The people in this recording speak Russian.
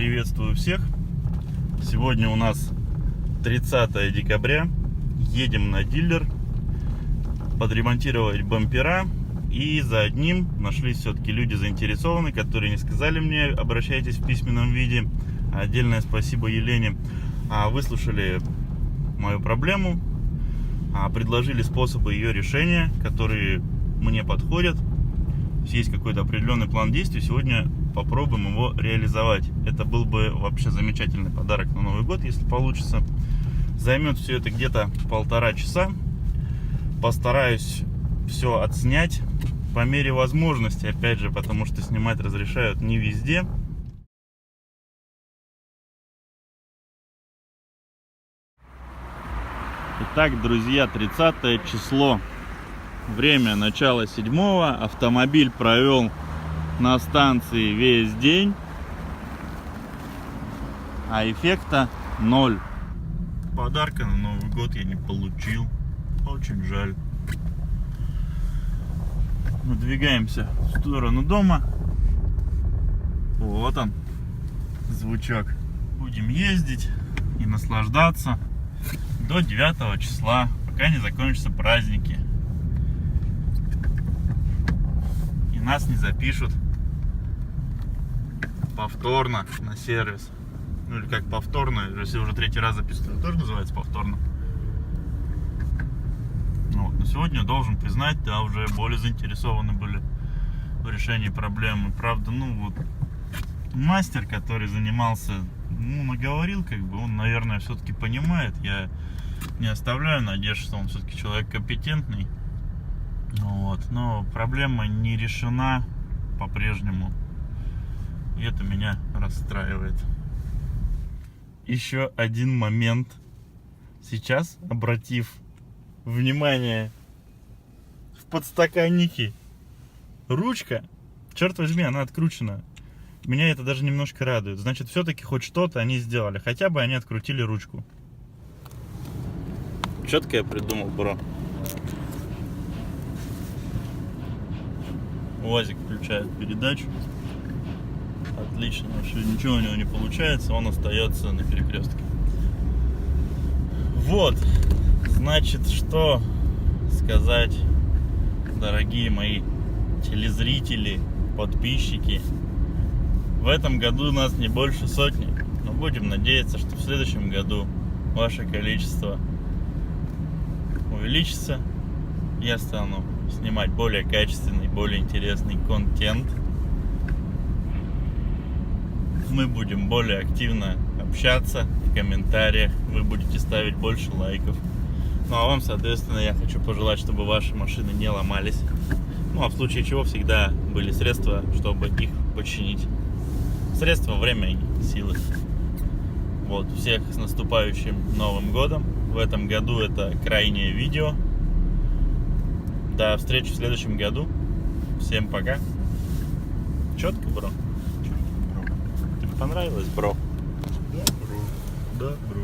Приветствую всех. Сегодня у нас 30 декабря. Едем на дилер подремонтировать бампера. И за одним нашлись все-таки люди заинтересованные, которые не сказали мне: обращайтесь в письменном виде. Отдельное спасибо Елене. Выслушали мою проблему, предложили способы ее решения, которые мне подходят. Есть какой-то определенный план действий. Сегодня попробуем его реализовать. Это был бы вообще замечательный подарок на Новый год, если получится. Займет все это где-то 1,5 часа. Постараюсь все отснять по мере возможности, опять же, потому что снимать разрешают не везде. Итак, друзья, 30 число. Время начала 7-го. Автомобиль провел на станции весь день, а эффекта 0. Подарка на Новый год я не получил. Очень жаль. Выдвигаемся в сторону дома. Вот он, звучок. Будем ездить и наслаждаться до 9 числа, пока не закончатся праздники и нас не запишут повторно на сервис. Ну или как повторно, если уже 3-й раз записываю, тоже называется повторно. Вот. Но сегодня должен признать, да, уже более заинтересованы были в решении проблемы. Правда, мастер, который занимался, наговорил, он, наверное, все-таки понимает. Я не оставляю надежд, что он все-таки человек компетентный. Вот. Но проблема не решена по-прежнему. И это меня расстраивает. Еще один момент. Сейчас, обратив внимание, в подстаканнике ручка, черт возьми, она откручена. Меня это даже немножко радует. Значит, все-таки хоть что-то они сделали. Хотя бы они открутили ручку. Четко я придумал, бро. УАЗик включает передачу. Отлично. Вообще ничего у него не получается. Он остается на перекрестке. Вот. Значит, что сказать, дорогие мои телезрители, подписчики. В этом году нас не больше 100, но будем надеяться, что в следующем году ваше количество увеличится. Я стану снимать более качественный, более интересный контент. Мы будем более активно общаться в комментариях. Вы будете ставить больше лайков. Ну а вам, соответственно, я хочу пожелать, чтобы ваши машины не ломались. Ну а в случае чего всегда были средства, чтобы их починить. Средства, время и силы. Вот, всех с наступающим Новым годом. В этом году это крайнее видео. До встречи в следующем году. Всем пока. Четко, бро? Четко, бро. Тебе понравилось, бро? Да, бро. Да, бро.